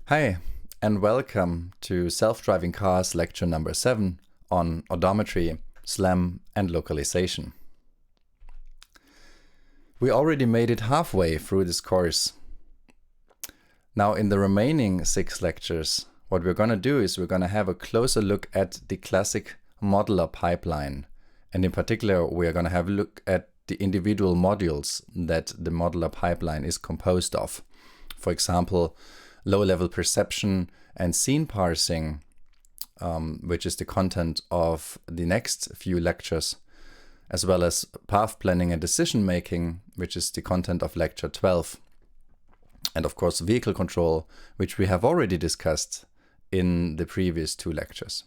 Hi, and welcome to Self-Driving Cars lecture number 7 on Odometry, SLAM, and Localization. We already made it halfway through this course. Now, in the remaining 6 lectures, what we're going to do is we're going to have a closer look at the classic modular pipeline. And in particular, we are going to have a look at the individual modules that the modular pipeline is composed of. For example, low-level perception and scene parsing, which is the content of the next few lectures, as well as path planning and decision making, which is the content of lecture 12. And of course, vehicle control, which we have already discussed in the previous 2 lectures.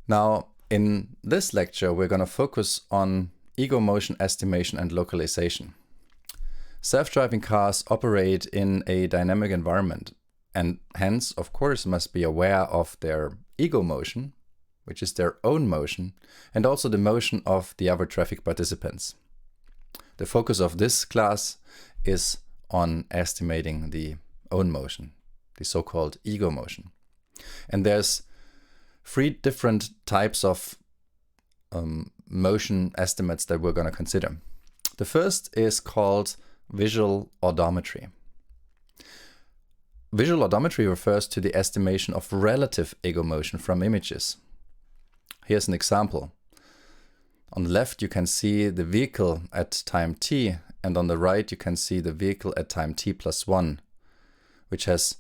Now, in this lecture, we're going to focus on ego motion estimation and localization. Self-driving cars operate in a dynamic environment and hence, of course, must be aware of their ego motion, which is their own motion, and also the motion of the other traffic participants. The focus of this class is on estimating the own motion, the so-called ego motion. And there's 3 different types of motion estimates that we're going to consider. The first is called visual odometry. Visual odometry refers to the estimation of relative ego motion from images. Here's an example. On the left you can see the vehicle at time t, and on the right you can see the vehicle at time t plus 1, which has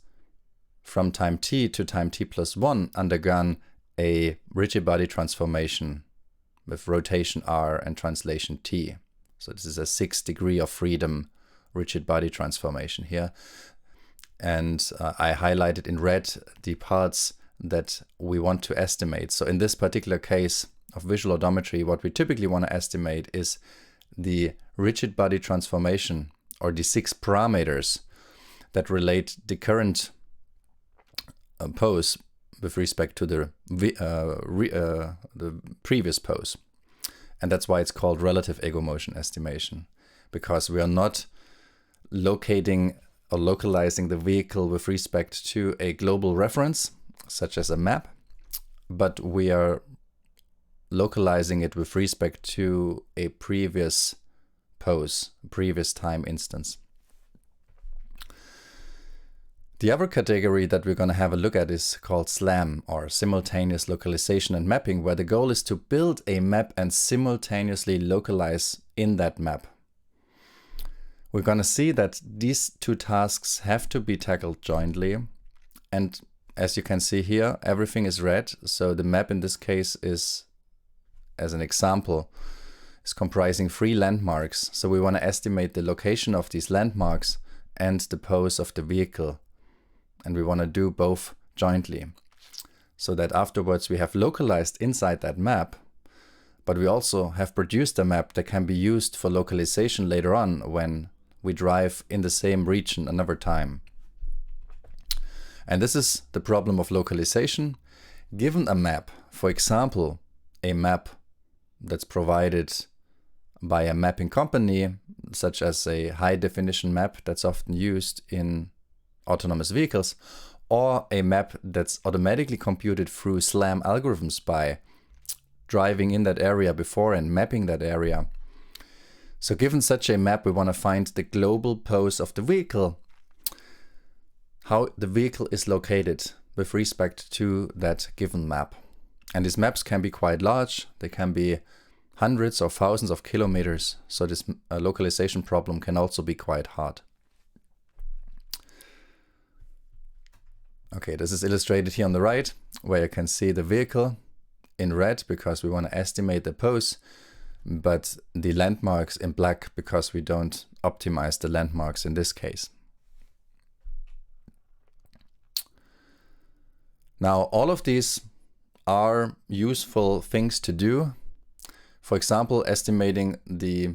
from time t to time t plus 1 undergone a rigid body transformation with rotation r and translation t. So this is a 6 degree of freedom rigid body transformation here. And I highlighted in red the parts that we want to estimate. So in this particular case of visual odometry, what we typically want to estimate is the rigid body transformation, or the 6 parameters that relate the current pose with respect to the previous pose. And that's why it's called relative ego motion estimation, because we are not locating or localizing the vehicle with respect to a global reference, such as a map, but we are localizing it with respect to a previous pose, previous time instance. The other category that we're going to have a look at is called SLAM, or simultaneous localization and mapping, where the goal is to build a map and simultaneously localize in that map. We're going to see that these 2 tasks have to be tackled jointly. And as you can see here, everything is red. So the map in this case is, as an example, is comprising 3 landmarks. So we want to estimate the location of these landmarks and the pose of the vehicle. And we want to do both jointly, so that afterwards we have localized inside that map, but we also have produced a map that can be used for localization later on when we drive in the same region another time. And this is the problem of localization. Given a map, for example, a map that's provided by a mapping company, such as a high definition map that's often used in autonomous vehicles, or a map that's automatically computed through SLAM algorithms by driving in that area before and mapping that area. So given such a map, we want to find the global pose of the vehicle, how the vehicle is located with respect to that given map. And these maps can be quite large. They can be hundreds or thousands of kilometers. So this localization problem can also be quite hard. Okay, this is illustrated here on the right, where you can see the vehicle in red because we want to estimate the pose, but the landmarks in black because we don't optimize the landmarks in this case. Now, all of these are useful things to do. For example, estimating the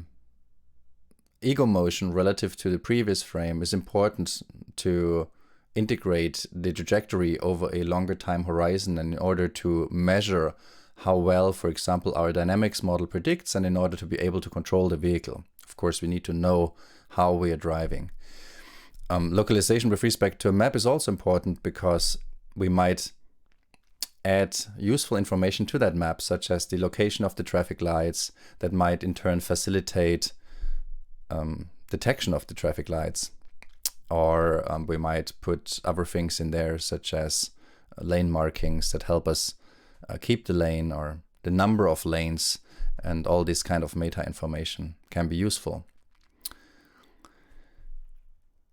ego motion relative to the previous frame is important to integrate the trajectory over a longer time horizon, and in order to measure how well, for example, our dynamics model predicts, and in order to be able to control the vehicle. Of course, we need to know how we are driving. Localization with respect to a map is also important because we might add useful information to that map, such as the location of the traffic lights, that might in turn facilitate detection of the traffic lights. Or we might put other things in there, such as lane markings that help us keep the lane, or the number of lanes, and all this kind of meta information can be useful.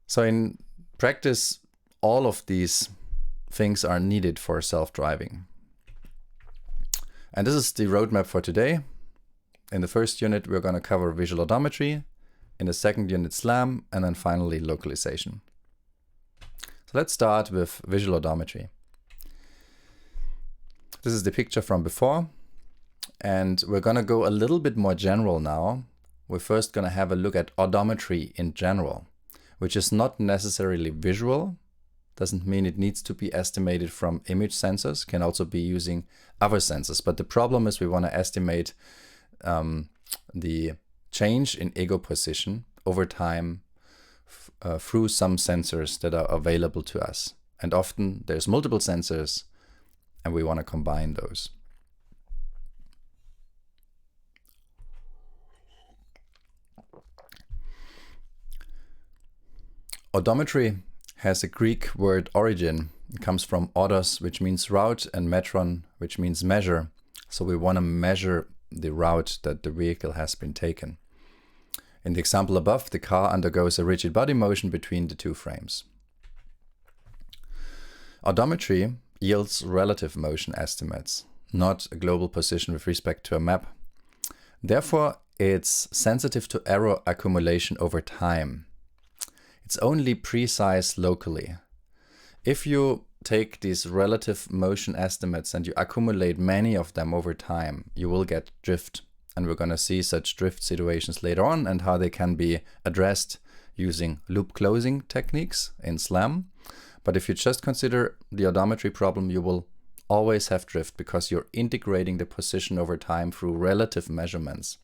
So in practice, all of these things are needed for self-driving. And this is the roadmap for today. In the first unit, we're going to cover visual odometry. In the second unit, SLAM, and then finally localization. So let's start with visual odometry. This is the picture from before, and we're going to go a little bit more general now. We're first going to have a look at odometry in general, which is not necessarily visual. Doesn't mean it needs to be estimated from image sensors, can also be using other sensors. But the problem is we want to estimate the change in ego position over time through some sensors that are available to us. And often there's multiple sensors and we want to combine those. Odometry has a Greek word origin. It comes from odos, which means route, and metron, which means measure. So we want to measure the route that the vehicle has been taken. In the example above, the car undergoes a rigid body motion between the two frames. Odometry yields relative motion estimates, not a global position with respect to a map. Therefore, it's sensitive to error accumulation over time. It's only precise locally. If you take these relative motion estimates and you accumulate many of them over time, you will get drift. And we're going to see such drift situations later on and how they can be addressed using loop closing techniques in SLAM. But if you just consider the odometry problem, you will always have drift because you're integrating the position over time through relative measurements.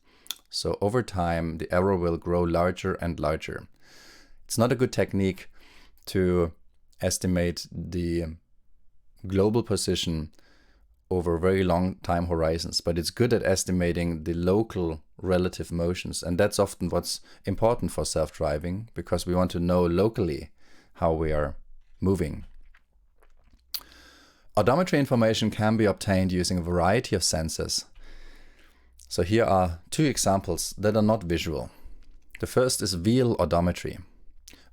So over time, the error will grow larger and larger. It's not a good technique to estimate the global position over very long time horizons, but it's good at estimating the local relative motions. And that's often what's important for self-driving, because we want to know locally how we are moving. Odometry information can be obtained using a variety of sensors. So here are two examples that are not visual. The first is wheel odometry.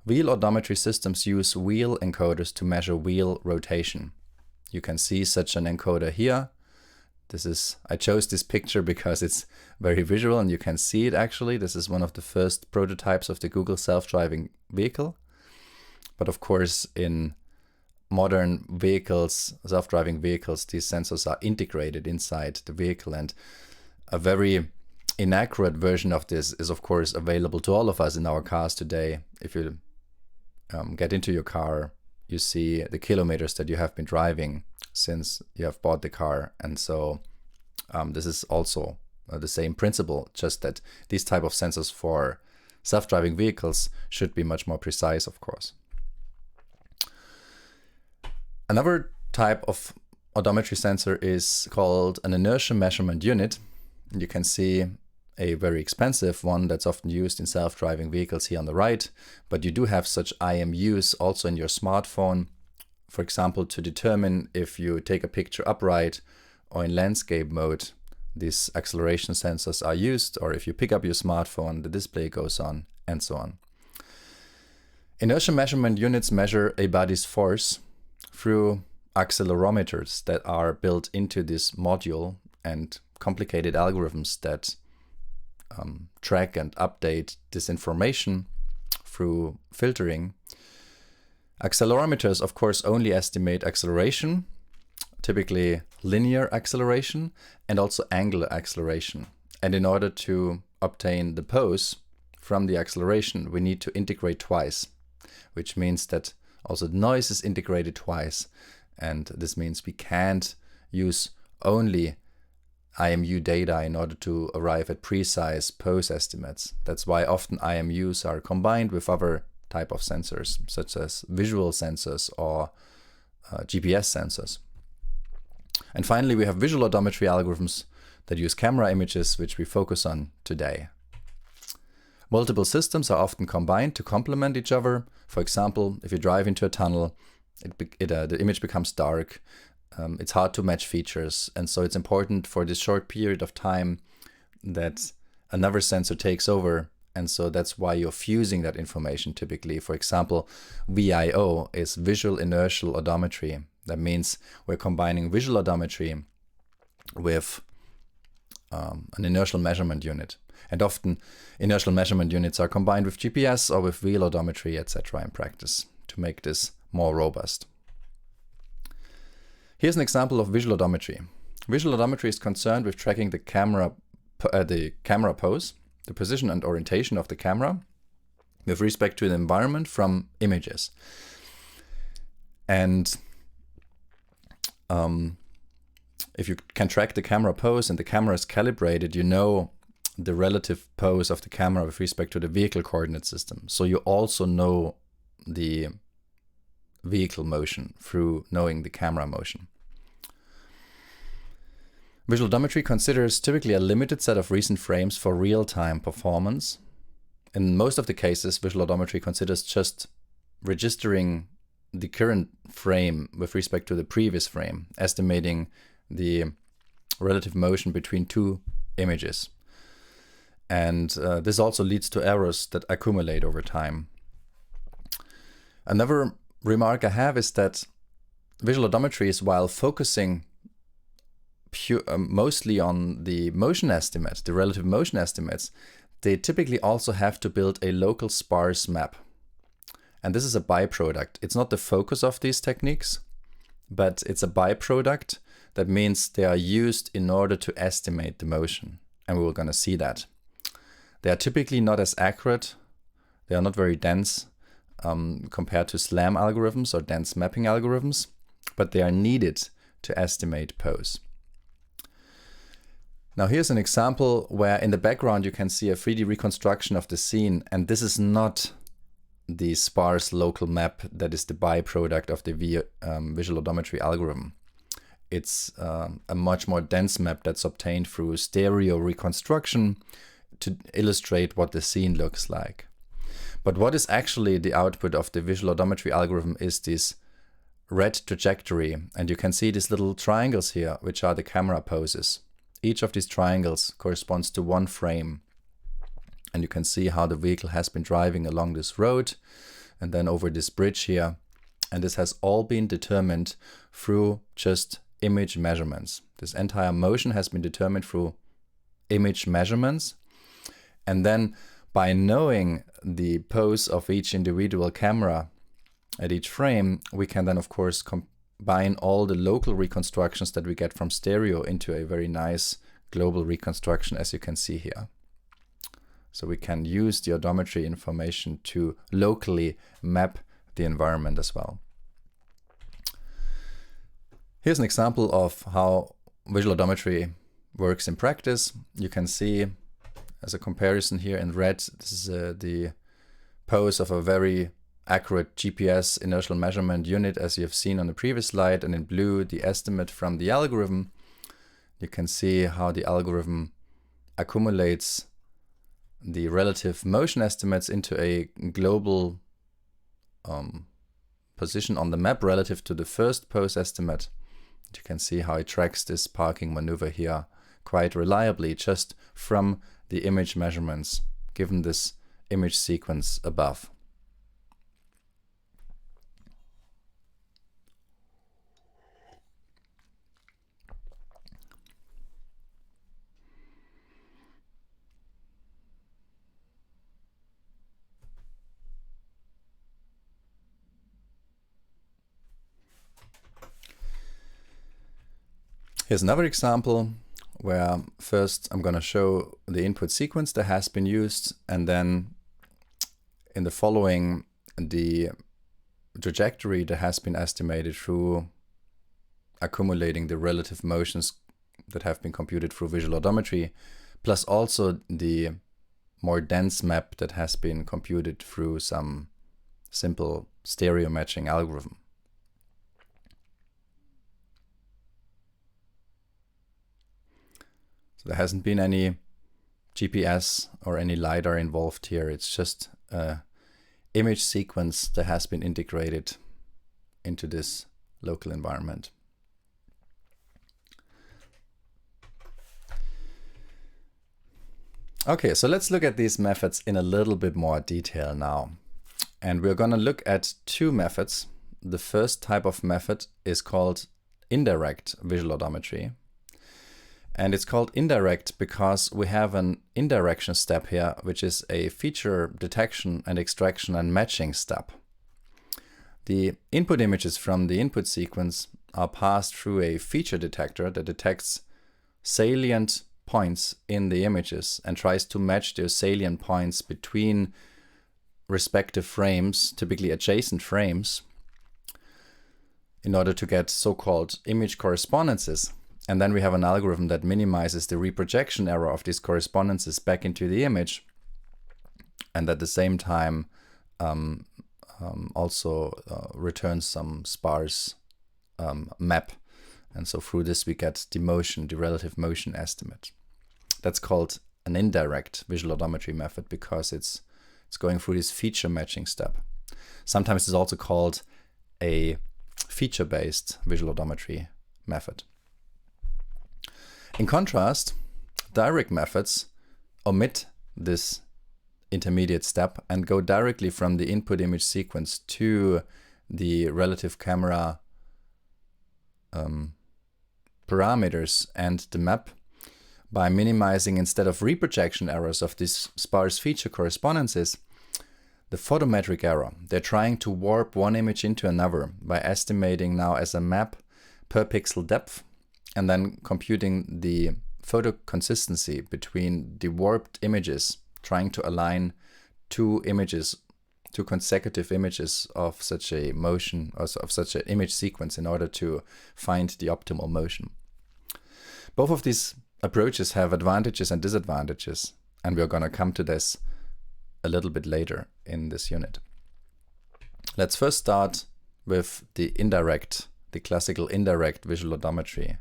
Wheel odometry systems use wheel encoders to measure wheel rotation. You can see such an encoder here. I chose this picture because it's very visual and you can see it actually. This is one of the first prototypes of the Google self-driving vehicle. But of course, in modern vehicles, self-driving vehicles, these sensors are integrated inside the vehicle, and a very inaccurate version of this is of course available to all of us in our cars today. If you get into your car, you see the kilometers that you have been driving since you have bought the car. And so this is also the same principle, just that these type of sensors for self-driving vehicles should be much more precise, of course. Another type of odometry sensor is called an inertia measurement unit. You can see a very expensive one that's often used in self-driving vehicles here on the right, but you do have such IMUs also in your smartphone, for example, to determine if you take a picture upright or in landscape mode, these acceleration sensors are used, or if you pick up your smartphone, the display goes on, and so on. Inertia measurement units measure a body's force through accelerometers that are built into this module and complicated algorithms that track and update this information through filtering. Accelerometers, of course, only estimate acceleration, typically linear acceleration, and also angular acceleration. And in order to obtain the pose from the acceleration, we need to integrate twice, which means that also the noise is integrated twice. And this means we can't use only IMU data in order to arrive at precise pose estimates. That's why often IMUs are combined with other type of sensors, such as visual sensors or GPS sensors. And finally, we have visual odometry algorithms that use camera images, which we focus on today. Multiple systems are often combined to complement each other. For example, if you drive into a tunnel, the image becomes dark. It's hard to match features, and so it's important for this short period of time that another sensor takes over, and so that's why you're fusing that information typically. For example, VIO is visual inertial odometry. That means we're combining visual odometry with an inertial measurement unit. And often inertial measurement units are combined with GPS or with wheel odometry, etc. in practice to make this more robust. Here's an example of visual odometry. Visual odometry is concerned with tracking the camera pose, the position and orientation of the camera with respect to the environment from images. And if you can track the camera pose and the camera is calibrated, you know the relative pose of the camera with respect to the vehicle coordinate system. So you also know the vehicle motion through knowing the camera motion. Visual odometry considers typically a limited set of recent frames for real-time performance. In most of the cases, visual odometry considers just registering the current frame with respect to the previous frame, estimating the relative motion between two images. And this also leads to errors that accumulate over time. Another remark I have is that visual odometry is, while focusing mostly on the motion estimate, the relative motion estimates, they typically also have to build a local sparse map. And this is a byproduct. It's not the focus of these techniques, but it's a byproduct. That means they are used in order to estimate the motion. And we're going to see that. They are typically not as accurate. They are not very dense compared to SLAM algorithms or dense mapping algorithms, but they are needed to estimate pose. Now here's an example where in the background you can see a 3D reconstruction of the scene, and this is not the sparse local map that is the byproduct of the visual odometry algorithm. It's a much more dense map that's obtained through stereo reconstruction to illustrate what the scene looks like. But what is actually the output of the visual odometry algorithm is this red trajectory, and you can see these little triangles here, which are the camera poses. Each of these triangles corresponds to one frame, and you can see how the vehicle has been driving along this road and then over this bridge here, and this has all been determined through just image measurements. This entire motion has been determined through image measurements, and then by knowing the pose of each individual camera at each frame, we can then of course combine all the local reconstructions that we get from stereo into a very nice global reconstruction, as you can see here. So we can use the odometry information to locally map the environment as well. Here's an example of how visual odometry works in practice. You can see as a comparison here in red, this is the pose of a very accurate GPS inertial measurement unit, as you have seen on the previous slide, and in blue the estimate from the algorithm. You can see how the algorithm accumulates the relative motion estimates into a global position on the map relative to the first pose estimate. You can see how it tracks this parking maneuver here quite reliably just from the image measurements given this image sequence above. Here's another example where first I'm going to show the input sequence that has been used, and then in the following the trajectory that has been estimated through accumulating the relative motions that have been computed through visual odometry, plus also the more dense map that has been computed through some simple stereo matching algorithm. So there hasn't been any GPS or any LiDAR involved here. It's just an image sequence that has been integrated into this local environment. Okay, so let's look at these methods in a little bit more detail now. And we're going to look at two methods. The first type of method is called indirect visual odometry. And it's called indirect because we have an indirection step here, which is a feature detection and extraction and matching step. The input images from the input sequence are passed through a feature detector that detects salient points in the images and tries to match those salient points between respective frames, typically adjacent frames, in order to get so-called image correspondences. And then we have an algorithm that minimizes the reprojection error of these correspondences back into the image, and at the same time also returns some sparse map. And so through this we get the motion, the relative motion estimate. That's called an indirect visual odometry method because it's going through this feature matching step. Sometimes it's also called a feature-based visual odometry method. In contrast, direct methods omit this intermediate step and go directly from the input image sequence to the relative camera parameters and the map by minimizing, instead of reprojection errors of these sparse feature correspondences, the photometric error. They're trying to warp one image into another by estimating now as a map per pixel depth and then computing the photo consistency between the warped images, trying to align two consecutive images of such a motion, or of such an image sequence in order to find the optimal motion. Both of these approaches have advantages and disadvantages, and we're going to come to this a little bit later in this unit. Let's first start with the classical indirect visual odometry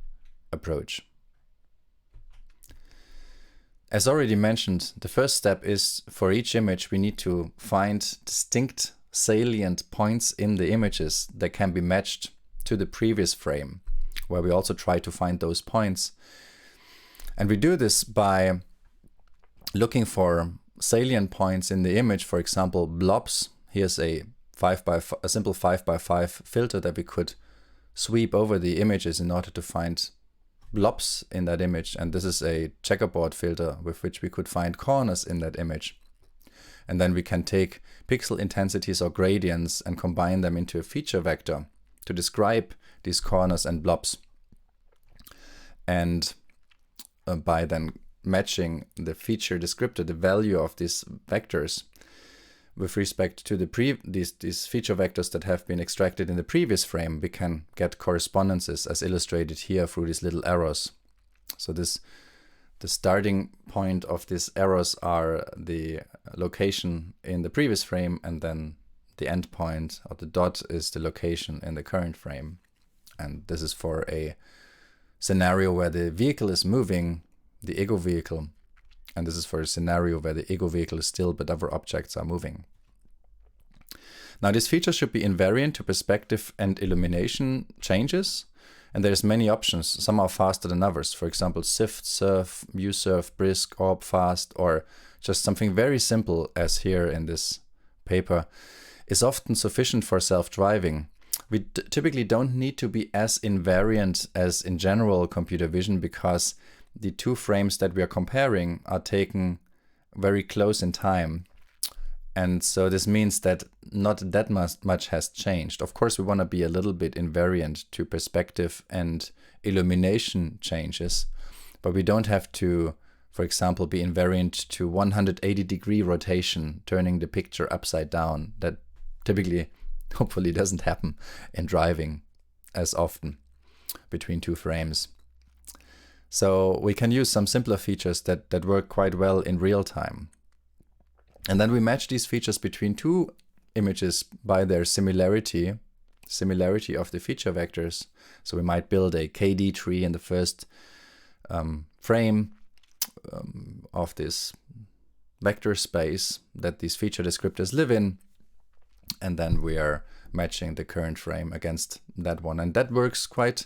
approach. As already mentioned, the first step is for each image we need to find distinct salient points in the images that can be matched to the previous frame, where we also try to find those points. And we do this by looking for salient points in the image, for example, blobs. Here's a simple 5x5 filter that we could sweep over the images in order to find blobs in that image. And this is a checkerboard filter with which we could find corners in that image. And then we can take pixel intensities or gradients and combine them into a feature vector to describe these corners and blobs. And by then matching the feature descriptor, the value of these vectors, with respect to these feature vectors that have been extracted in the previous frame, we can get correspondences as illustrated here through these little arrows. So the starting point of these arrows are the location in the previous frame, and then the end point of the dot is the location in the current frame. And this is for a scenario where the vehicle is moving, the ego vehicle, and this is for a scenario where the ego vehicle is still but other objects are moving. Now this feature should be invariant to perspective and illumination changes, and there's many options. Some are faster than others. For example, SIFT, SURF, U-SURF, brisk, orb, fast, or just something very simple as here in this paper is often sufficient for self-driving. We typically don't need to be as invariant as in general computer vision because the two frames that we are comparing are taken very close in time. And so this means that not that much has changed. Of course, we want to be a little bit invariant to perspective and illumination changes, but we don't have to, for example, be invariant to 180-degree rotation, turning the picture upside down. That typically, hopefully, doesn't happen in driving as often between two frames. So we can use some simpler features that work quite well in real time. And then we match these features between two images by their similarity of the feature vectors. So we might build a KD tree in the first frame of this vector space that these feature descriptors live in, and then we are matching the current frame against that one. And that works quite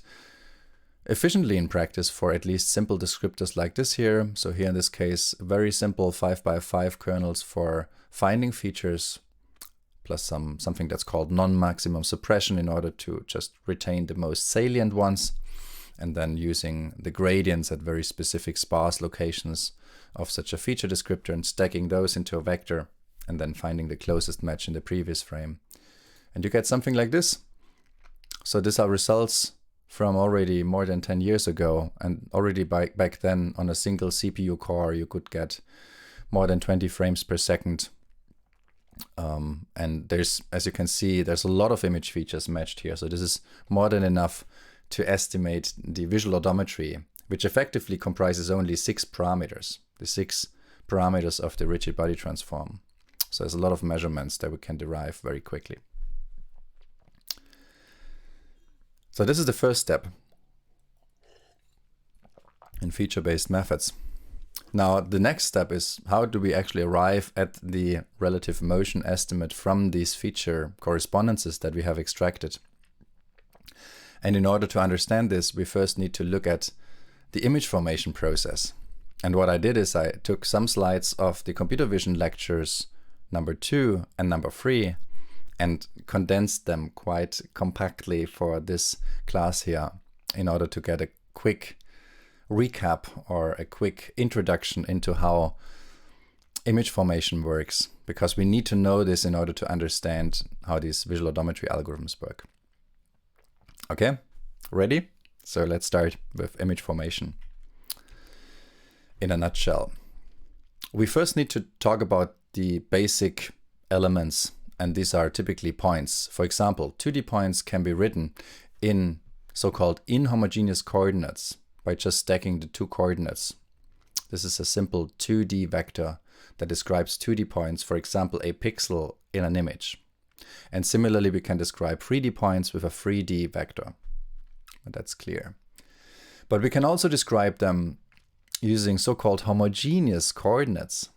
efficiently in practice for at least simple descriptors like this here. So here in this case, very simple 5x5 kernels for finding features, plus something that's called non-maximum suppression in order to just retain the most salient ones, and then using the gradients at very specific sparse locations of such a feature descriptor and stacking those into a vector, and then finding the closest match in the previous frame. And you get something like this. So these are results from already more than 10 years ago, and already back then on a single CPU core you could get more than 20 frames per second. And there's, as you can see, there's a lot of image features matched here. So this is more than enough to estimate the visual odometry, which effectively comprises only 6 parameters, the 6 parameters of the rigid body transform. So there's a lot of measurements that we can derive very quickly. So this is the first step in feature-based methods. Now the next step is, how do we actually arrive at the relative motion estimate from these feature correspondences that we have extracted? And in order to understand this, we first need to look at the image formation process. And what I did is I took some slides of the computer vision lectures number 2 and number 3 and condensed them quite compactly for this class here in order to get a quick recap or a quick introduction into how image formation works, because we need to know this in order to understand how these visual odometry algorithms work. Okay, ready? So let's start with image formation. In a nutshell, we first need to talk about the basic elements, and these are typically points. For example, 2D points can be written in so-called inhomogeneous coordinates by just stacking the 2 coordinates. This is a simple 2D vector that describes 2D points, for example, a pixel in an image. And similarly, we can describe 3D points with a 3D vector. And that's clear. But we can also describe them using so-called homogeneous coordinates.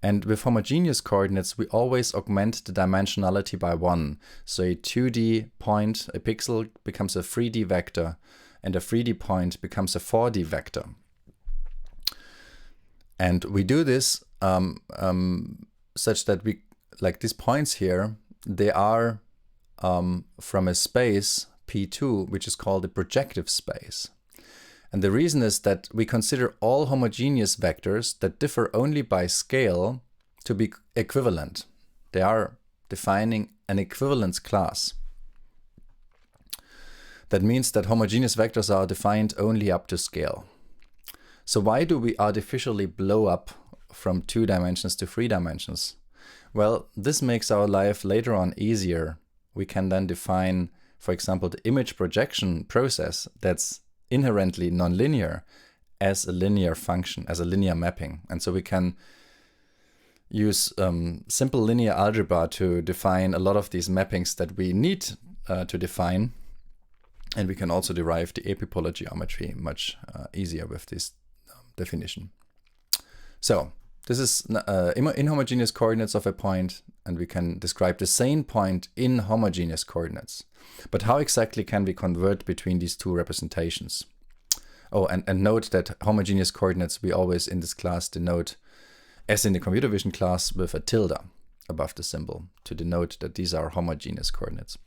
And with homogeneous coordinates, we always augment the dimensionality by 1. So a 2D point, a pixel, becomes a 3D vector, and a 3D point becomes a 4D vector. And we do this such that we, like these points here, they are from a space P2, which is called a projective space. And the reason is that we consider all homogeneous vectors that differ only by scale to be equivalent. They are defining an equivalence class. That means that homogeneous vectors are defined only up to scale. So why do we artificially blow up from 2 dimensions to 3 dimensions? Well, this makes our life later on easier. We can then define, for example, the image projection process that's inherently nonlinear as a linear function, as a linear mapping. And so we can use simple linear algebra to define a lot of these mappings that we need to define. And we can also derive the epipolar geometry much easier with this definition. So this is inhomogeneous coordinates of a point, and we can describe the same point in homogeneous coordinates. But how exactly can we convert between these 2 representations? Oh, and note that homogeneous coordinates we always in this class denote, as in the computer vision class, with a tilde above the symbol to denote that these are homogeneous coordinates.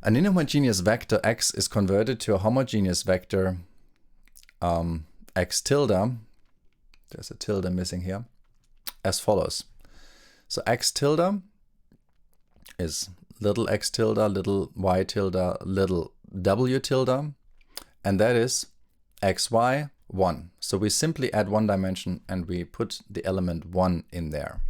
An inhomogeneous vector x is converted to a homogeneous vector x tilde. There's a tilde missing here, as follows. So x tilde is little x tilde, little y tilde, little w tilde, and that is xy 1. So we simply add 1 dimension and we put the element 1 in there.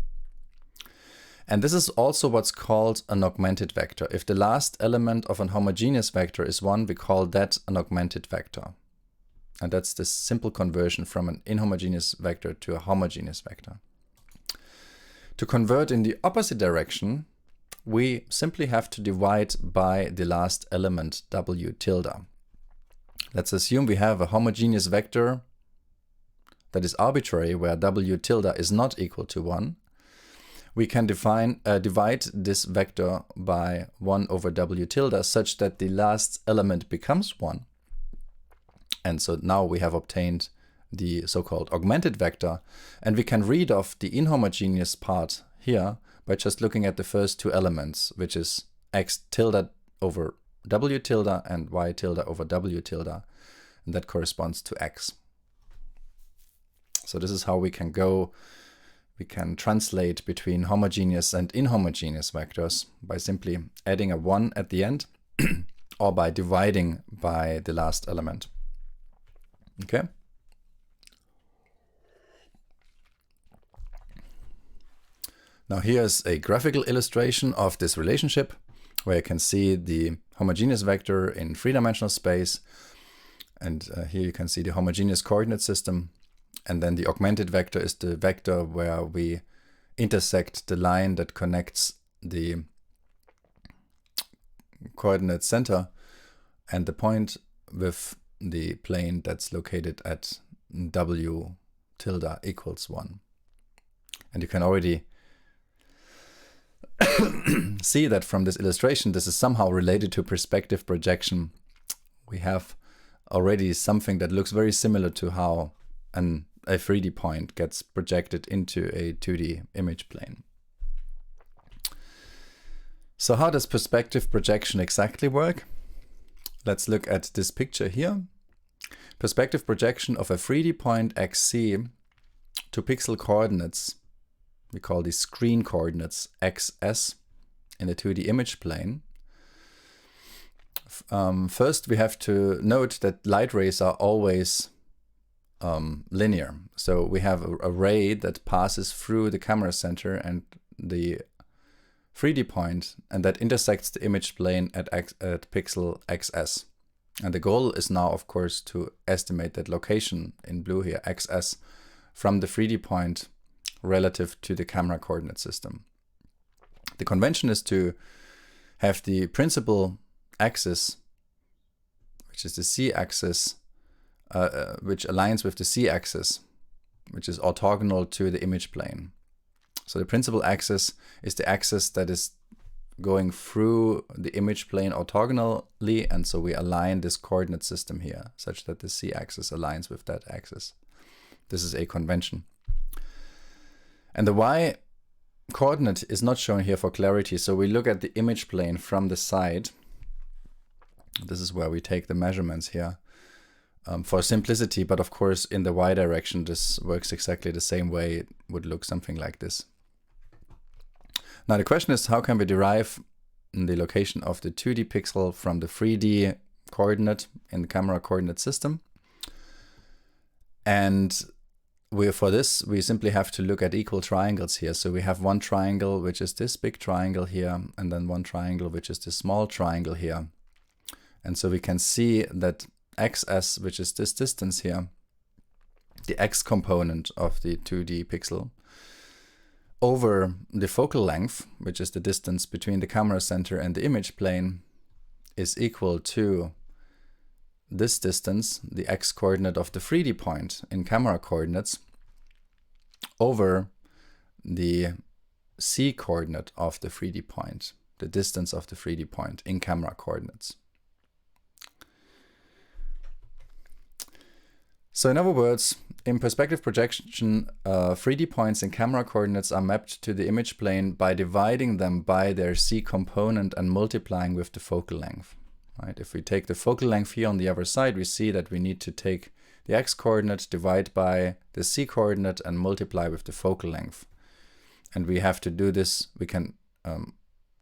And this is also what's called an augmented vector. If the last element of an homogeneous vector is 1, we call that an augmented vector. And that's the simple conversion from an inhomogeneous vector to a homogeneous vector. To convert in the opposite direction, we simply have to divide by the last element w tilde. Let's assume we have a homogeneous vector that is arbitrary, where w tilde is not equal to 1. We can divide this vector by 1 over w tilde such that the last element becomes 1. And so now we have obtained the so-called augmented vector, and we can read off the inhomogeneous part here by just looking at the first two elements, which is x tilde over w tilde and y tilde over w tilde, and that corresponds to x. So this is how we can translate between homogeneous and inhomogeneous vectors by simply adding a 1 at the end or by dividing by the last element. Okay? Now here's a graphical illustration of this relationship, where you can see the homogeneous vector in three-dimensional space, and here you can see the homogeneous coordinate system, and then the augmented vector is the vector where we intersect the line that connects the coordinate center and the point with the plane that's located at w tilde equals 1. And you can already see that from this illustration, this is somehow related to perspective projection. We have already something that looks very similar to how a 3D point gets projected into a 2D image plane. So how does perspective projection exactly work? Let's look at this picture here. Perspective projection of a 3D point xc to pixel coordinates, we call these screen coordinates xs in the 2D image plane. First, we have to note that light rays are always linear. So we have a ray that passes through the camera center and the 3D point, and that intersects the image plane at pixel xs. And the goal is now, of course, to estimate that location in blue here, xs, from the 3D point relative to the camera coordinate system. The convention is to have the principal axis, which is the c-axis, which aligns with the c-axis, which is orthogonal to the image plane. So the principal axis is the axis that is going through the image plane orthogonally, and so we align this coordinate system here such that the c-axis aligns with that axis. This is a convention. And the y coordinate is not shown here for clarity, so we look at the image plane from the side. This is where we take the measurements here for simplicity, but of course in the y direction this works exactly the same way. It would look something like this. Now the question is, how can we derive the location of the 2D pixel from the 3D coordinate in the camera coordinate system? And for this, we simply have to look at equal triangles here. So we have one triangle, which is this big triangle here, and then one triangle, which is this small triangle here. And so we can see that xs, which is this distance here, the x component of the 2D pixel, over the focal length, which is the distance between the camera center and the image plane, is equal to this distance, the x coordinate of the 3D point in camera coordinates, over the c coordinate of the 3D point, the distance of the 3D point in camera coordinates. So in other words, in perspective projection, 3D points in camera coordinates are mapped to the image plane by dividing them by their c component and multiplying with the focal length. Right? If we take the focal length here on the other side, we see that we need to take the x coordinate, divide by the c coordinate, and multiply with the focal length. And we have to do this, we can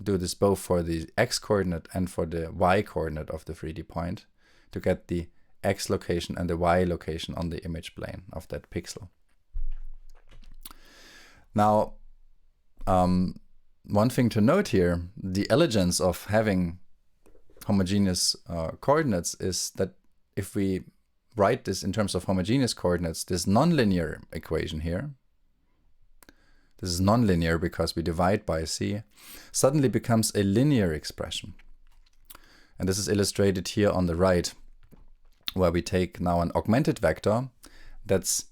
do this both for the x coordinate and for the y coordinate of the 3D point to get the x location and the y location on the image plane of that pixel. Now, one thing to note here, the elegance of having homogeneous coordinates is that if we write this in terms of homogeneous coordinates, this nonlinear equation here this is nonlinear because we divide by c, suddenly becomes a linear expression. And this is illustrated here on the right, where we take now an augmented vector that's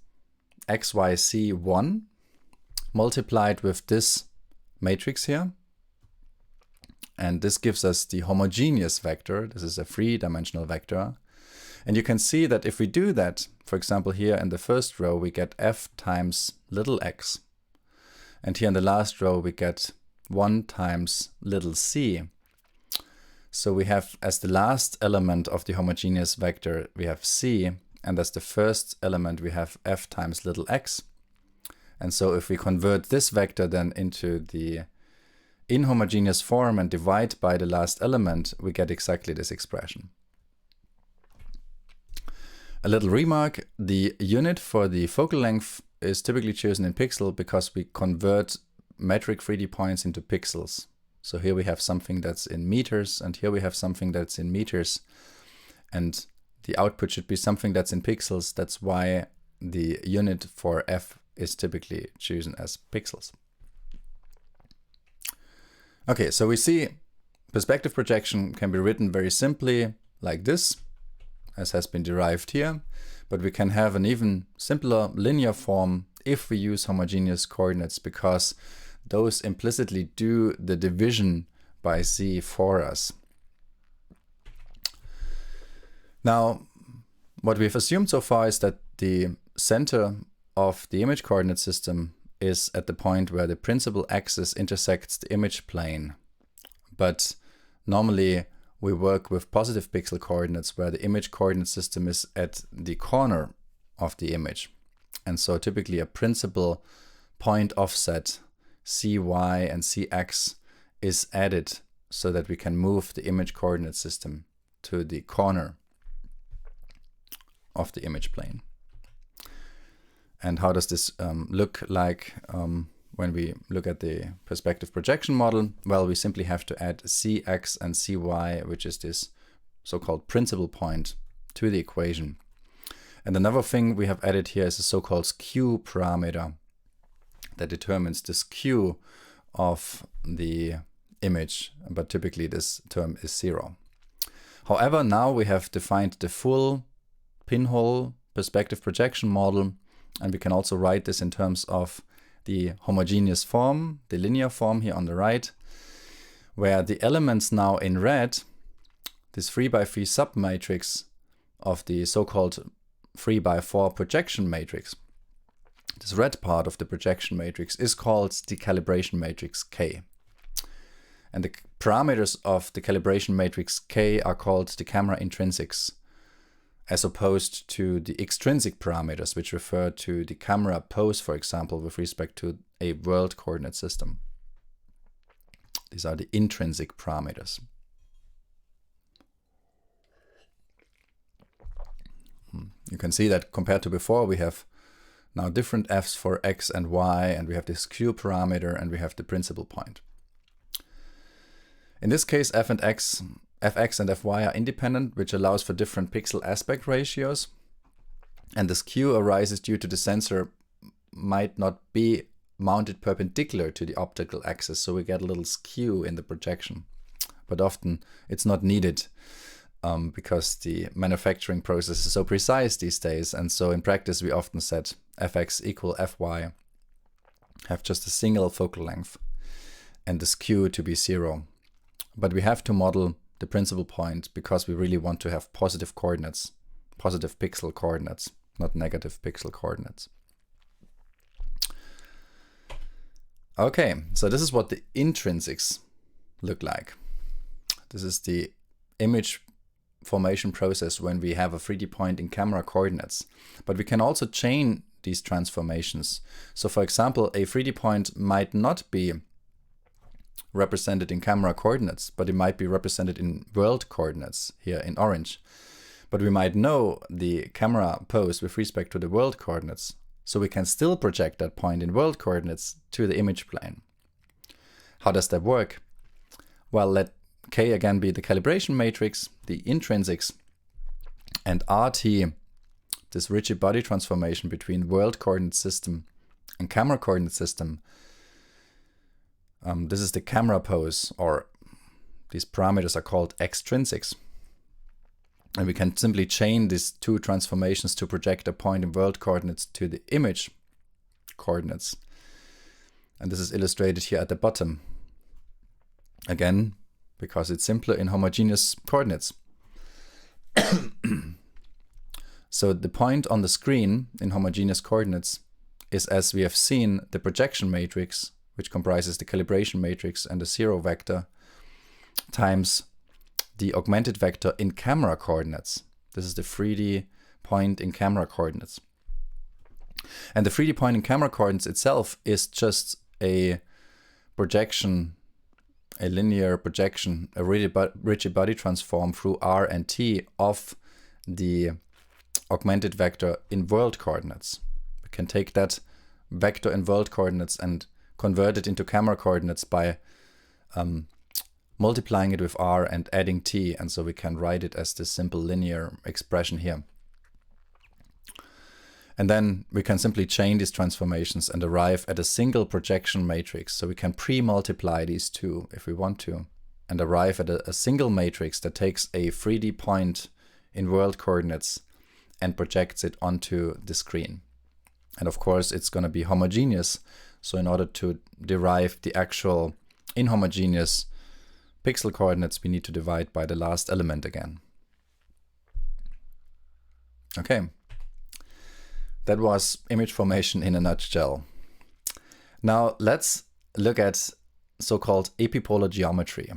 xyc1 multiplied with this matrix here. And this gives us the homogeneous vector. This is a 3-dimensional vector. And you can see that if we do that, for example, here in the first row, we get f times little x. And here in the last row, we get 1 times little c. So we have, as the last element of the homogeneous vector, we have c, and as the first element, we have f times little x. And so if we convert this vector then into the inhomogeneous form and divide by the last element, we get exactly this expression. A little remark, the unit for the focal length is typically chosen in pixel because we convert metric 3D points into pixels. So here we have something that's in meters, and here we have something that's in meters. And the output should be something that's in pixels. That's why the unit for f is typically chosen as pixels. Okay, so we see perspective projection can be written very simply like this, as has been derived here, but we can have an even simpler linear form if we use homogeneous coordinates, because those implicitly do the division by z for us. Now, what we've assumed so far is that the center of the image coordinate system is at the point where the principal axis intersects the image plane. But normally we work with positive pixel coordinates where the image coordinate system is at the corner of the image. And so typically a principal point offset cy and cx is added so that we can move the image coordinate system to the corner of the image plane. And how does this look like when we look at the perspective projection model? Well, we simply have to add cx and cy, which is this so-called principal point, to the equation. And another thing we have added here is a so-called skew parameter that determines the skew of the image, but typically this term is 0. However, now we have defined the full pinhole perspective projection model, and we can also write this in terms of the homogeneous form, the linear form here on the right, where the elements now in red, this 3x3 submatrix of the so-called 3x4 projection matrix, this red part of the projection matrix is called the calibration matrix K. And the parameters of the calibration matrix K are called the camera intrinsics, as opposed to the extrinsic parameters, which refer to the camera pose, for example, with respect to a world coordinate system. These are the intrinsic parameters. You can see that compared to before, we have now different f's for x and y, and we have this skew parameter, and we have the principal point. In this case, fx and fy are independent, which allows for different pixel aspect ratios. And the skew arises due to the sensor might not be mounted perpendicular to the optical axis, so we get a little skew in the projection. But often it's not needed because the manufacturing process is so precise these days, and so in practice we often set fx equal fy, have just a single focal length, and the skew to be 0. But we have to model the principal point because we really want to have positive coordinates, positive pixel coordinates, not negative pixel coordinates. Okay, so this is what the intrinsics look like. This is the image formation process when we have a 3D point in camera coordinates. But we can also chain these transformations. So for example, a 3D point might not be represented in camera coordinates, but it might be represented in world coordinates here in orange. But we might know the camera pose with respect to the world coordinates, so we can still project that point in world coordinates to the image plane. How does that work? Well, let K again be the calibration matrix, the intrinsics, and RT, this rigid body transformation between world coordinate system and camera coordinate system, This is the camera pose, or these parameters are called extrinsics. And we can simply chain these two transformations to project a point in world coordinates to the image coordinates. And this is illustrated here at the bottom. Again, because it's simpler in homogeneous coordinates. So the point on the screen in homogeneous coordinates is, as we have seen, the projection matrix, which comprises the calibration matrix and the zero vector, times the augmented vector in camera coordinates. This is the 3D point in camera coordinates. And the 3D point in camera coordinates itself is just a projection, a linear projection, a rigid body transform through R and T of the augmented vector in world coordinates. We can take that vector in world coordinates and convert it into camera coordinates by multiplying it with R and adding T, and so we can write it as this simple linear expression here. And then we can simply chain these transformations and arrive at a single projection matrix. So we can pre-multiply these two if we want to, and arrive at a single matrix that takes a 3D point in world coordinates and projects it onto the screen. And of course, it's going to be homogeneous. So in order to derive the actual inhomogeneous pixel coordinates, we need to divide by the last element again. Okay. That was image formation in a nutshell. Now let's look at so-called epipolar geometry,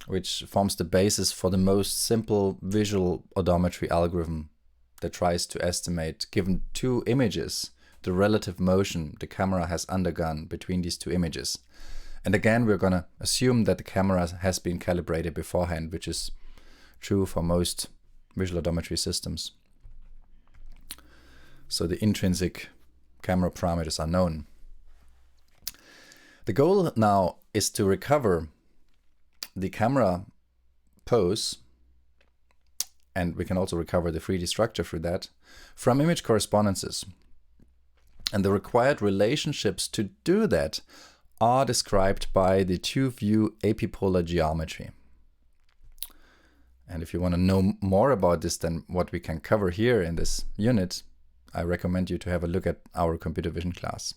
which forms the basis for the most simple visual odometry algorithm that tries to estimate, given two images, the relative motion the camera has undergone between these two images. And again, we're going to assume that the camera has been calibrated beforehand, which is true for most visual odometry systems. So the intrinsic camera parameters are known. The goal now is to recover the camera pose, and we can also recover the 3D structure through that, from image correspondences. And the required relationships to do that are described by the two-view epipolar geometry. And if you want to know more about this than what we can cover here in this unit, I recommend you to have a look at our computer vision class.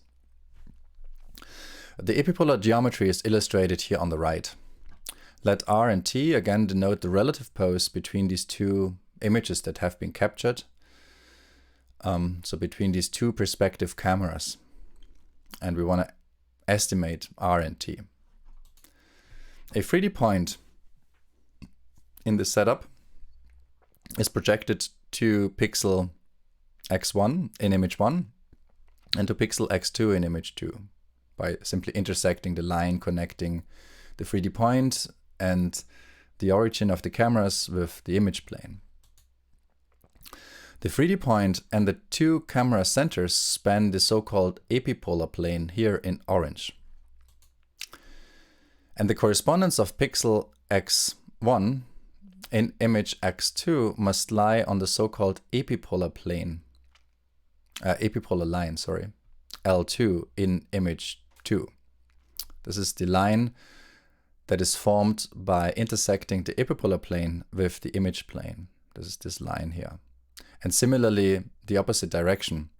The epipolar geometry is illustrated here on the right. Let R and T again denote the relative pose between these two images that have been captured. So between these two perspective cameras. And we want to estimate R and T. A 3D point in the setup is projected to pixel x1 in image 1 and to pixel x2 in image 2 by simply intersecting the line connecting the 3D point and the origin of the cameras with the image plane. The 3D point and the two camera centers span the so-called epipolar plane here in orange. And the correspondence of pixel x1 in image x2 must lie on the so-called epipolar plane, epipolar line, L2 in image 2. This is the line that is formed by intersecting the epipolar plane with the image plane. This is this line here. And similarly, the opposite direction.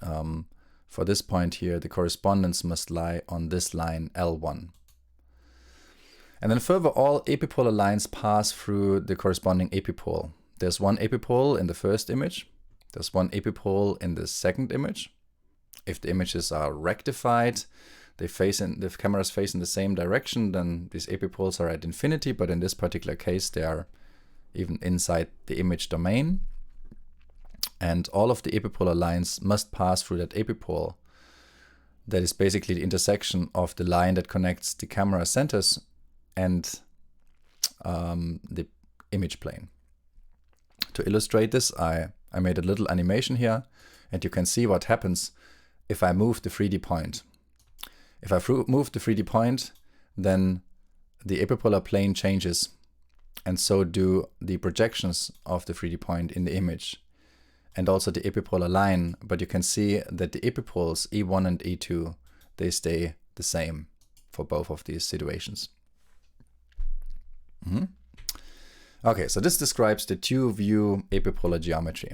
For this point here, the correspondence must lie on this line L1. And then further, all epipolar lines pass through the corresponding epipole. There's one epipole in the first image. There's one epipole in the second image. If the images are rectified, the cameras face in the same direction, then these epipoles are at infinity, but in this particular case, they are even inside the image domain. And all of the epipolar lines must pass through that epipole. That is basically the intersection of the line that connects the camera centers and the image plane. To illustrate this, I made a little animation here, and you can see what happens if I move the 3D point. If I move the 3D point, then the epipolar plane changes, and so do the projections of the 3D point in the image, and also the epipolar line. But you can see that the epipoles E1 and E2, they stay the same. for both of these situations. Okay, so this describes the two-view epipolar geometry.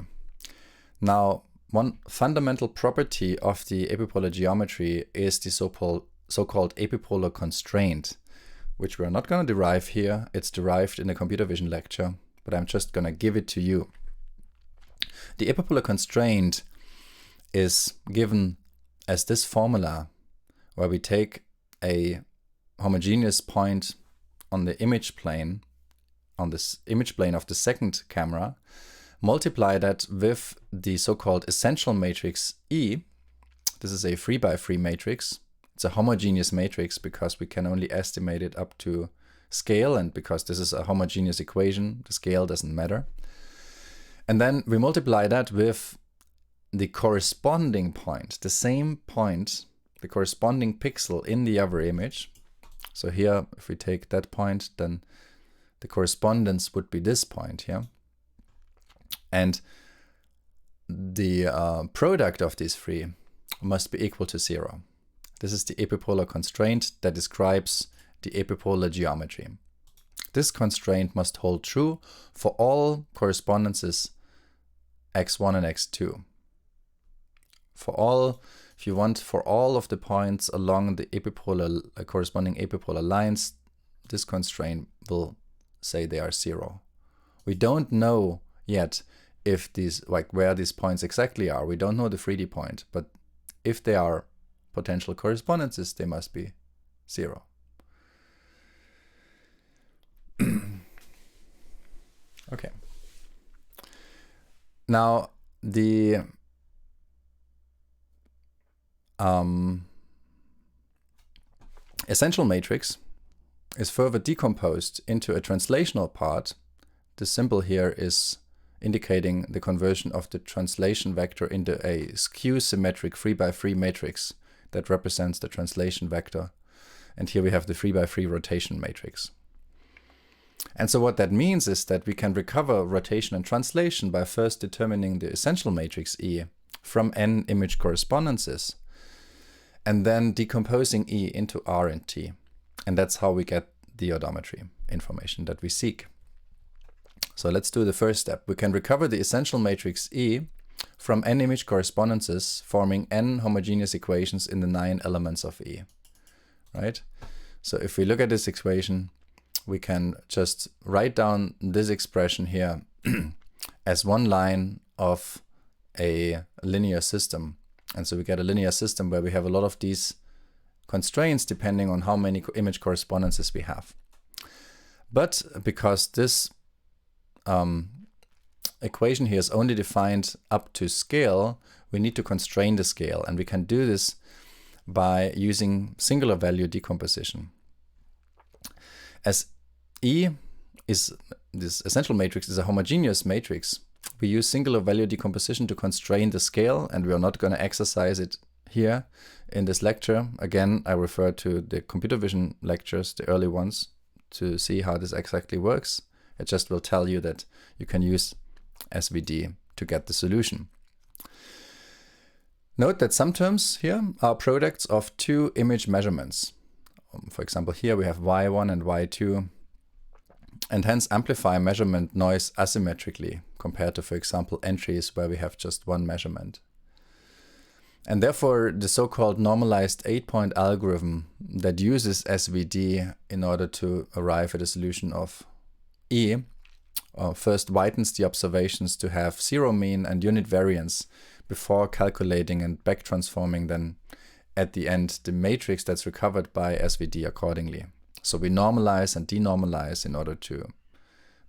Now, one fundamental property of the epipolar geometry is the so-called epipolar constraint, which we're not going to derive here. It's derived in a computer vision lecture, but I'm just going to give it to you. The epipolar constraint is given as this formula, where we take a homogeneous point on the image plane, on this image plane of the second camera, multiply that with the so-called essential matrix E. This is a 3x3 matrix. It's a homogeneous matrix because we can only estimate it up to scale, and because this is a homogeneous equation, the scale doesn't matter. And then we multiply that with the corresponding point, the same point, the corresponding pixel in the other image. So here, if we take that point, then the correspondence would be this point here. And the product of these three must be equal to 0. This is the epipolar constraint that describes the epipolar geometry. This constraint must hold true for all correspondences x1 and x2. For all, if you want, for all of the points along the epipolar corresponding epipolar lines, this constraint will say they are 0. We don't know yet if these, like where these points exactly are. We don't know the 3D point, but if they are potential correspondences, they must be 0. Okay. Now the essential matrix is further decomposed into a translational part. The symbol here is indicating the conversion of the translation vector into a skew-symmetric 3x3 matrix that represents the translation vector. And here we have the 3x3 rotation matrix. And so what that means is that we can recover rotation and translation by first determining the essential matrix E from n image correspondences, and then decomposing E into R and T. And that's how we get the odometry information that we seek. So let's do the first step. We can recover the essential matrix E from n image correspondences, forming n homogeneous equations in the 9 elements of E. Right? So if we look at this equation, we can just write down this expression here as one line of a linear system. And so we get a linear system where we have a lot of these constraints depending on how many image correspondences we have. But because this equation here is only defined up to scale, we need to constrain the scale. And we can do this by using singular value decomposition. As E is, this essential matrix is a homogeneous matrix, we use singular value decomposition to constrain the scale, and we are not going to exercise it here in this lecture. Again, I refer to the computer vision lectures, the early ones, to see how this exactly works. It just will tell you that you can use SVD to get the solution. Note that some terms here are products of two image measurements. For example, here we have y1 and y2, and hence amplify measurement noise asymmetrically compared to, for example, entries where we have just one measurement. And therefore, the so-called normalized 8-point algorithm that uses SVD in order to arrive at a solution of E first widens the observations to have zero mean and unit variance before calculating and back transforming then at the end the matrix that's recovered by SVD accordingly. So we normalize and denormalize in order to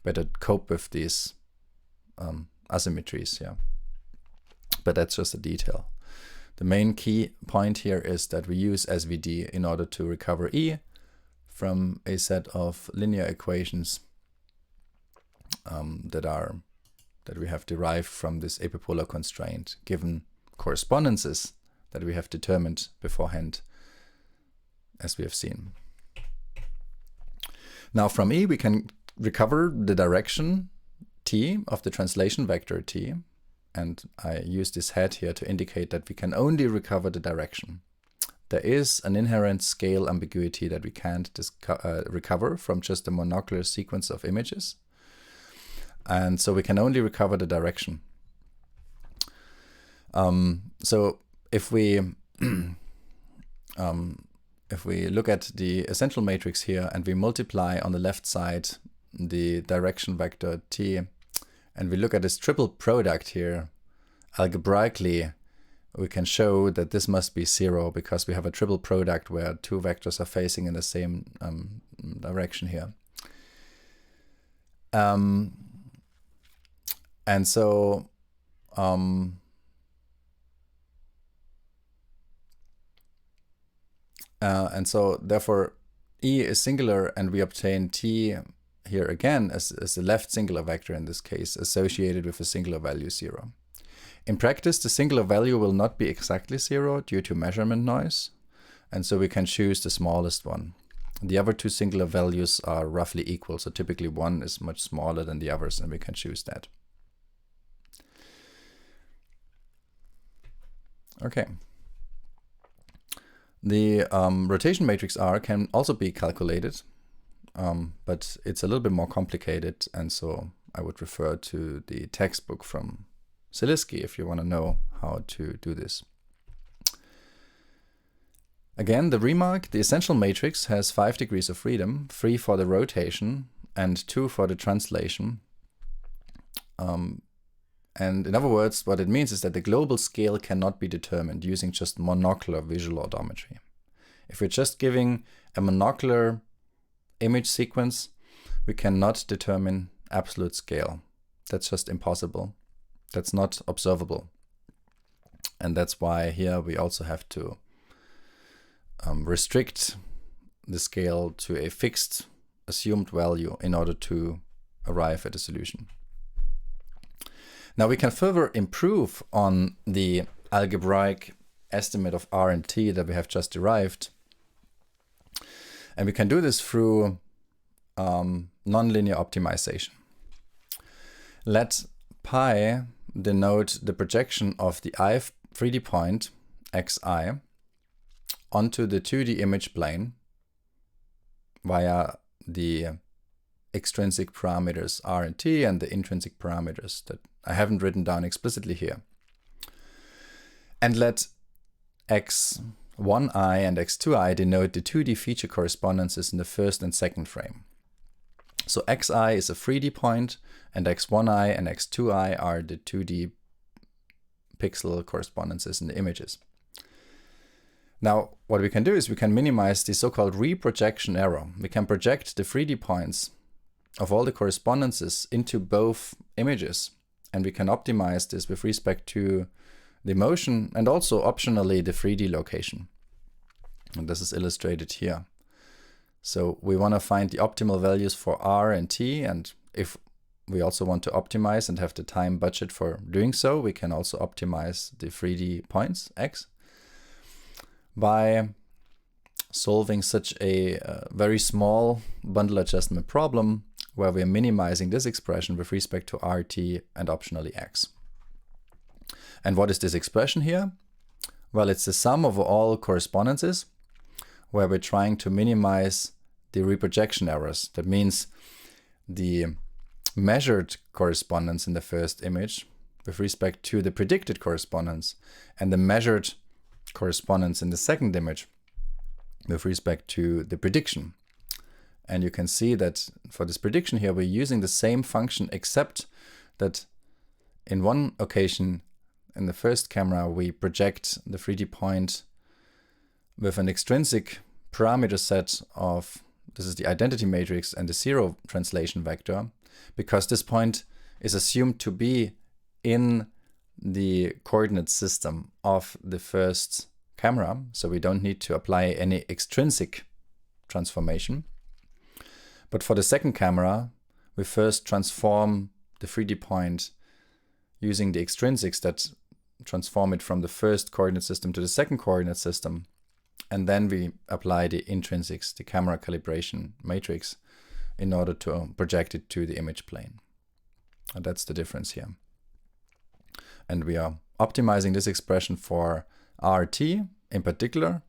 better cope with these asymmetries. Yeah, but that's just a detail. The main key point here is that we use SVD in order to recover E from a set of linear equations that we have derived from this epipolar constraint, given correspondences that we have determined beforehand, as we have seen. Now from E we can recover the direction T of the translation vector T, and I use this hat here to indicate that we can only recover the direction. there is an inherent scale ambiguity that we can't recover from just a monocular sequence of images. And so we can only recover the direction. So if we look at the essential matrix here and we multiply on the left side the direction vector t, and we look at this triple product here, algebraically we can show that this must be 0 because we have a triple product where two vectors are facing in the same direction here. And so therefore E is singular, and we obtain T here again as a left singular vector in this case, associated with a singular value 0. In practice, the singular value will not be exactly 0 due to measurement noise, and so we can choose the smallest one. The other two singular values are roughly equal, so typically one is much smaller than the others, and we can choose that. Okay. The rotation matrix R can also be calculated, but it's a little bit more complicated, and so I would refer to the textbook from Siliski if you want to know how to do this. Again, the remark, the essential matrix has 5 degrees of freedom, 3 for the rotation and 2 for the translation. And in other words, what it means is that the global scale cannot be determined using just monocular visual odometry. If we're just giving a monocular image sequence, we cannot determine absolute scale. That's just impossible. That's not observable. And that's why here we also have to restrict the scale to a fixed assumed value in order to arrive at a solution. Now we can further improve on the algebraic estimate of R and T that we have just derived. And we can do this through nonlinear optimization. Let pi denote the projection of the ith 3D point xi onto the 2D image plane via the extrinsic parameters R and T and the intrinsic parameters that I haven't written down explicitly here. And let x1i and x2i denote the 2D feature correspondences in the first and second frame. So xi is a 3D point, and x1i and x2i are the 2D pixel correspondences in the images. Now, what we can do is we can minimize the so-called reprojection error. We can project the 3D points of all the correspondences into both images, and we can optimize this with respect to the motion and also optionally the 3D location. And this is illustrated here. So we want to find the optimal values for R and T, and if we also want to optimize and have the time budget for doing so, we can also optimize the 3D points X by solving such a very small bundle adjustment problem where we're minimizing this expression with respect to RT and optionally X. And what is this expression here? Well, it's the sum of all correspondences where we're trying to minimize the reprojection errors. That means the measured correspondence in the first image with respect to the predicted correspondence and the measured correspondence in the second image with respect to the prediction. And you can see that for this prediction here, we're using the same function, except that in one occasion, in the first camera, we project the 3D point with an extrinsic parameter set of, this is the identity matrix and the 0 translation vector, because this point is assumed to be in the coordinate system of the first camera, so we don't need to apply any extrinsic transformation. But for the second camera, we first transform the 3D point using the extrinsics that transform it from the first coordinate system to the second coordinate system, and then we apply the intrinsics, the camera calibration matrix, in order to project it to the image plane. And that's the difference here. And we are optimizing this expression for RT in particular,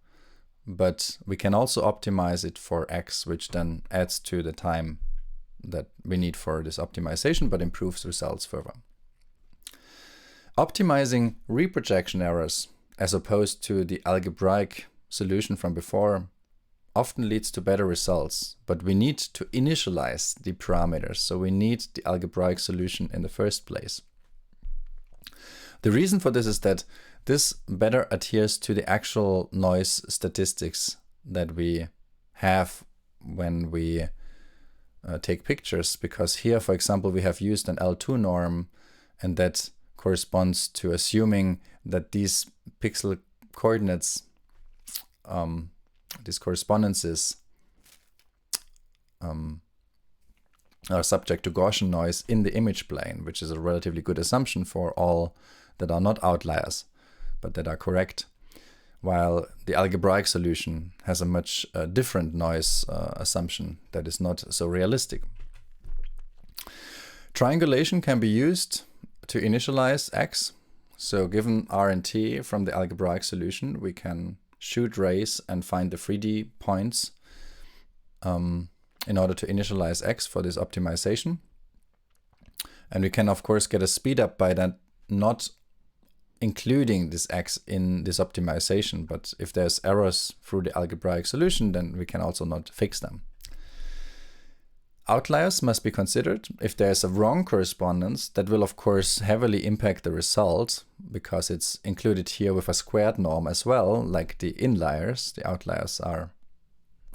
but we can also optimize it for X, which then adds to the time that we need for this optimization, but improves results further. Optimizing reprojection errors as opposed to the algebraic solution from before often leads to better results, but we need to initialize the parameters, so we need the algebraic solution in the first place. The reason for this is that this better adheres to the actual noise statistics that we have when we take pictures, because here, for example, we have used an L2 norm, and that corresponds to assuming that these pixel coordinates, these correspondences, are subject to Gaussian noise in the image plane, which is a relatively good assumption for all that are not outliers, but that are correct, while the algebraic solution has a much different noise assumption that is not so realistic. Triangulation can be used to initialize X. So given R and T from the algebraic solution, we can shoot rays and find the 3D points in order to initialize X for this optimization. And we can, of course, get a speed up by that not including this X in this optimization, but if there's errors through the algebraic solution, then we can also not fix them. Outliers must be considered. If there's a wrong correspondence, that will of course heavily impact the result, because it's included here with a squared norm as well, like the inliers. The outliers are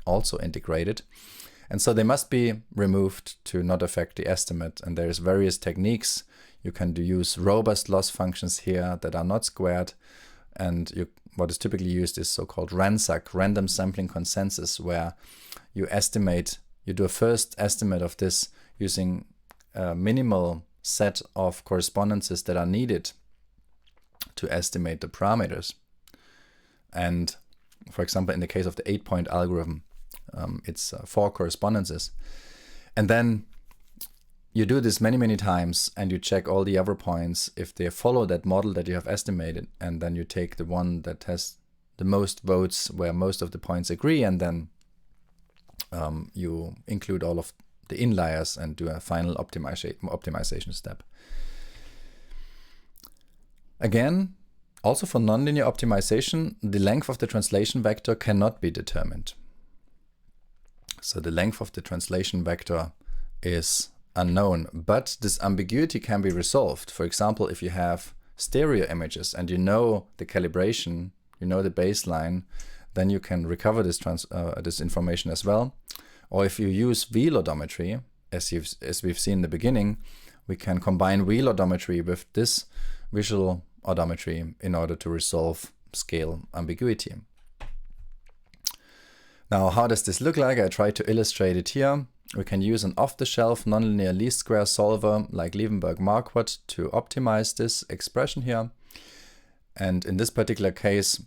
also integrated. And so they must be removed to not affect the estimate. And there's various techniques. You can use robust loss functions here that are not squared. And what is typically used is so-called RANSAC, random sampling consensus, where you do a first estimate of this using a minimal set of correspondences that are needed to estimate the parameters. And for example, in the case of the 8-point algorithm, it's 4 correspondences. And then you do this many, many times, and you check all the other points if they follow that model that you have estimated, and then you take the one that has the most votes where most of the points agree, and then you include all of the inliers and do a final optimization step. Again, also for nonlinear optimization, the length of the translation vector cannot be determined. So the length of the translation vector is unknown, but this ambiguity can be resolved. For example, if you have stereo images and you know the calibration, you know the baseline, then you can recover this information as well. Or if you use wheel odometry, as we've seen in the beginning, we can combine wheel odometry with this visual odometry in order to resolve scale ambiguity. Now, how does this look like? I try to illustrate it here. We can use an off-the-shelf nonlinear least square solver like Liebenberg-Marquardt to optimize this expression here. And in this particular case,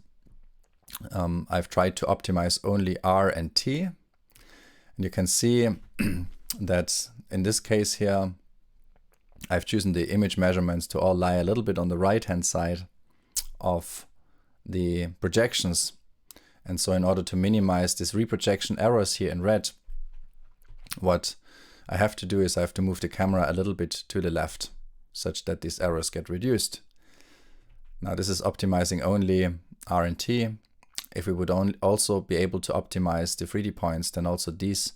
I've tried to optimize only R and T. And you can see that in this case here, I've chosen the image measurements to all lie a little bit on the right-hand side of the projections. And so in order to minimize this reprojection errors here in red, what I have to do is I have to move the camera a little bit to the left such that these errors get reduced. Now this is optimizing only R and T. If we would also be able to optimize the 3D points, then also these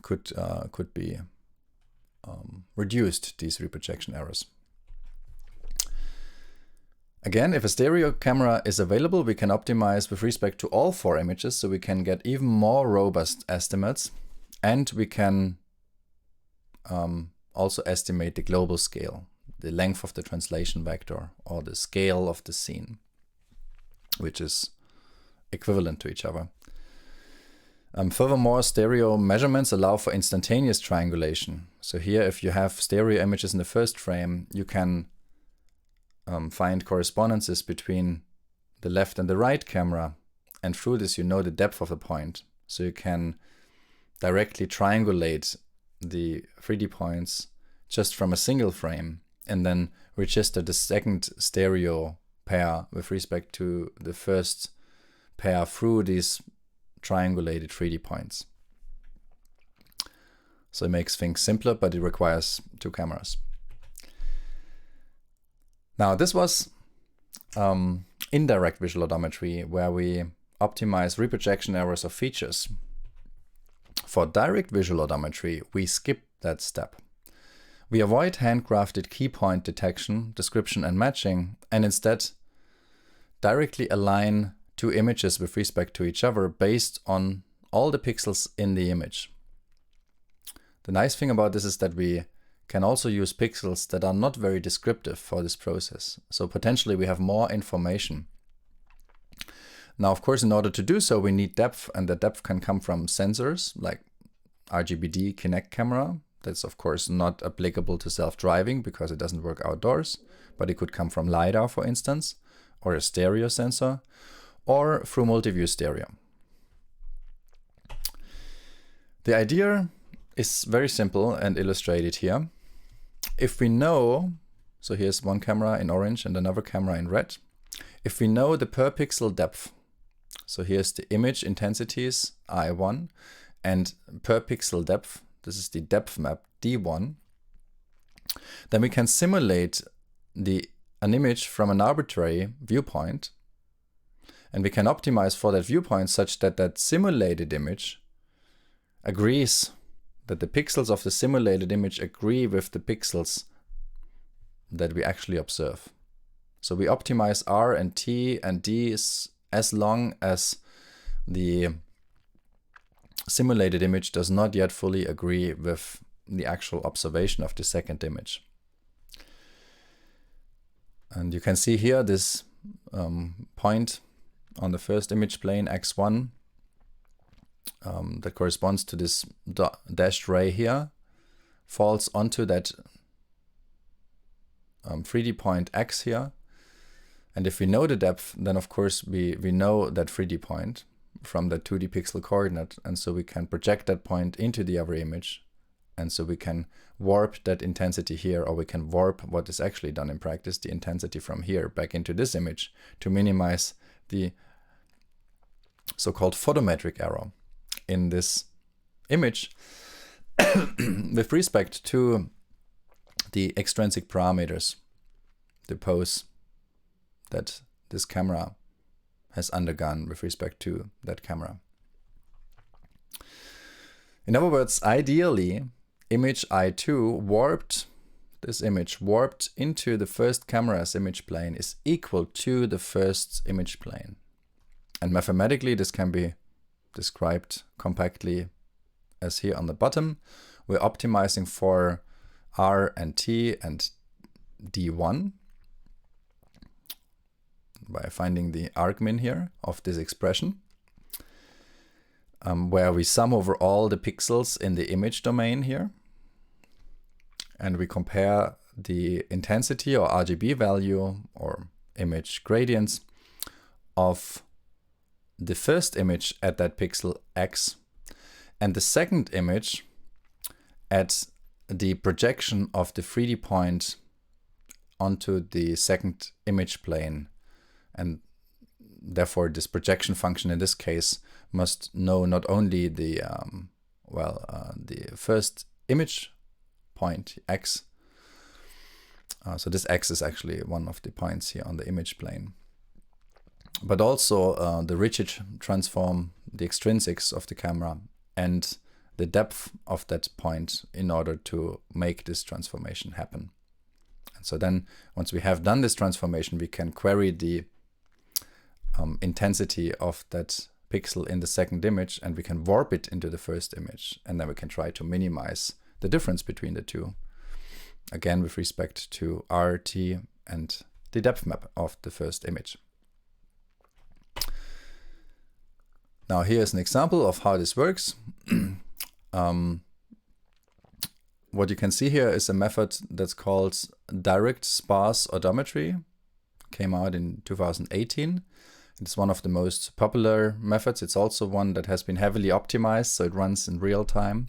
could be reduced, these reprojection errors. Again, if a stereo camera is available, we can optimize with respect to all 4 images, so we can get even more robust estimates, and we can also estimate the global scale, the length of the translation vector, or the scale of the scene, which is equivalent to each other. Furthermore, stereo measurements allow for instantaneous triangulation. So here, if you have stereo images in the first frame, you can find correspondences between the left and the right camera, and through this you know the depth of the point. So you can directly triangulate the 3D points just from a single frame, and then register the second stereo pair with respect to the first pair through these triangulated 3D points. So it makes things simpler, but it requires 2 cameras. Now this was indirect visual odometry, where we optimize reprojection errors of features. For direct visual odometry, we skip that step. We avoid handcrafted key point detection, description and matching, and instead directly align 2 images with respect to each other based on all the pixels in the image. The nice thing about this is that we can also use pixels that are not very descriptive for this process. So potentially we have more information. Now, of course, in order to do so, we need depth, and the depth can come from sensors like RGBD Kinect camera. That's of course not applicable to self-driving because it doesn't work outdoors, but it could come from LiDAR, for instance, or a stereo sensor, or through multi-view stereo. The idea is very simple and illustrated here. If we know, so here's one camera in orange and another camera in red. If we know the per pixel depth, so here's the image intensities I1 and per pixel depth, this is the depth map D1, then we can simulate an image from an arbitrary viewpoint, and we can optimize for that viewpoint such that that simulated image agrees, that the pixels of the simulated image agree with the pixels that we actually observe. So we optimize R and T and D as long as the simulated image does not yet fully agree with the actual observation of the second image. And you can see here this point on the first image plane, X1, that corresponds to this dashed ray here, falls onto that 3D point X here. And if we know the depth, then of course we know that 3D point from the 2D pixel coordinate, and so we can project that point into the other image, and so we can warp that intensity here, or we can warp what is actually done in practice, the intensity from here back into this image, to minimize the so-called photometric error in this image with respect to the extrinsic parameters, the pose that this camera has undergone with respect to that camera. In other words, ideally, image I2 warped, this image warped into the first camera's image plane is equal to the first image plane. And mathematically, this can be described compactly as here on the bottom. We're optimizing for R and T and D1 by finding the argmin here of this expression, where we sum over all the pixels in the image domain here, and we compare the intensity or RGB value or image gradients of the first image at that pixel X and the second image at the projection of the 3D point onto the second image plane. And therefore this projection function in this case must know not only the the first image point X, so this X is actually one of the points here on the image plane, but also the rigid transform, the extrinsics of the camera, and the depth of that point in order to make this transformation happen. And so then once we have done this transformation, we can query the intensity of that pixel in the second image, and we can warp it into the first image, and then we can try to minimize the difference between the two, again with respect to R, T, and the depth map of the first image. Now here's an example of how this works. What you can see here is a method that's called Direct Sparse Odometry. Came out in 2018. It's one of the most popular methods. It's also one that has been heavily optimized, so it runs in real time.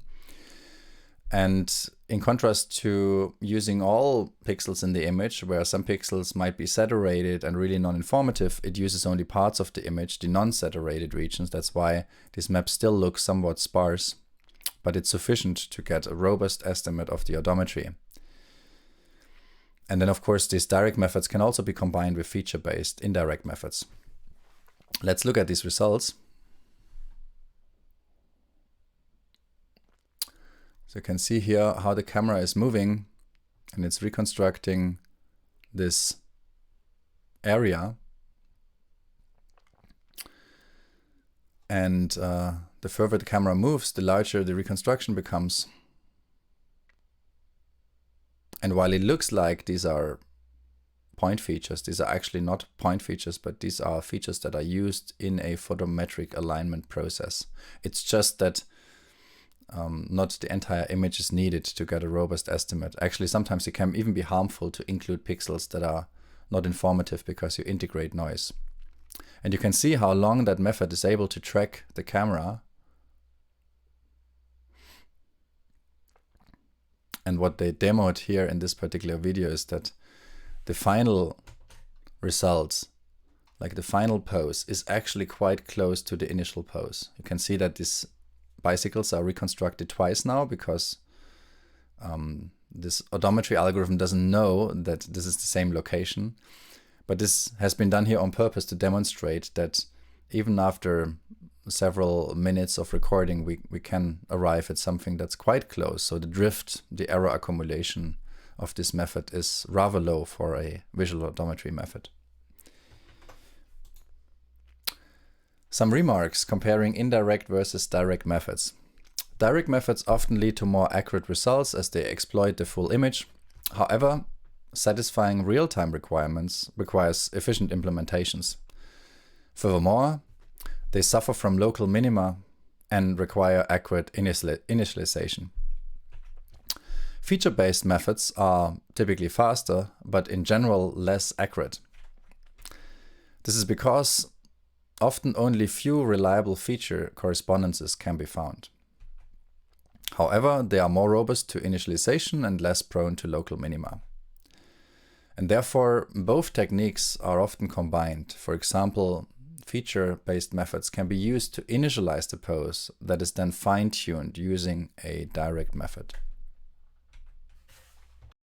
And In contrast to using all pixels in the image, where some pixels might be saturated and really non-informative, it uses only parts of the image, the non-saturated regions. That's why this map still looks somewhat sparse, but it's sufficient to get a robust estimate of the odometry. And then, of course, these direct methods can also be combined with feature-based indirect methods. Let's look at these results. So you can see here how the camera is moving, and it's reconstructing this area. And the further the camera moves, the larger the reconstruction becomes. And while it looks like these are point features, these are actually not point features, but these are features that are used in a photometric alignment process. It's just that not the entire image is needed to get a robust estimate. Actually, sometimes it can even be harmful to include pixels that are not informative because you integrate noise. And you can see how long that method is able to track the camera. And what they demoed here in this particular video is that the final results, like the final pose, is actually quite close to the initial pose. You can see that these bicycles are reconstructed twice now because this odometry algorithm doesn't know that this is the same location. But this has been done here on purpose to demonstrate that even after several minutes of recording, we can arrive at something that's quite close. So the drift, the error accumulation of this method is rather low for a visual odometry method. Some remarks comparing indirect versus direct methods. Direct methods often lead to more accurate results as they exploit the full image. However, satisfying real-time requirements requires efficient implementations. Furthermore, they suffer from local minima and require accurate initialization. Feature-based methods are typically faster, but in general less accurate. This is because often only few reliable feature correspondences can be found. However, they are more robust to initialization and less prone to local minima. And therefore, both techniques are often combined. For example, feature-based methods can be used to initialize the pose that is then fine-tuned using a direct method.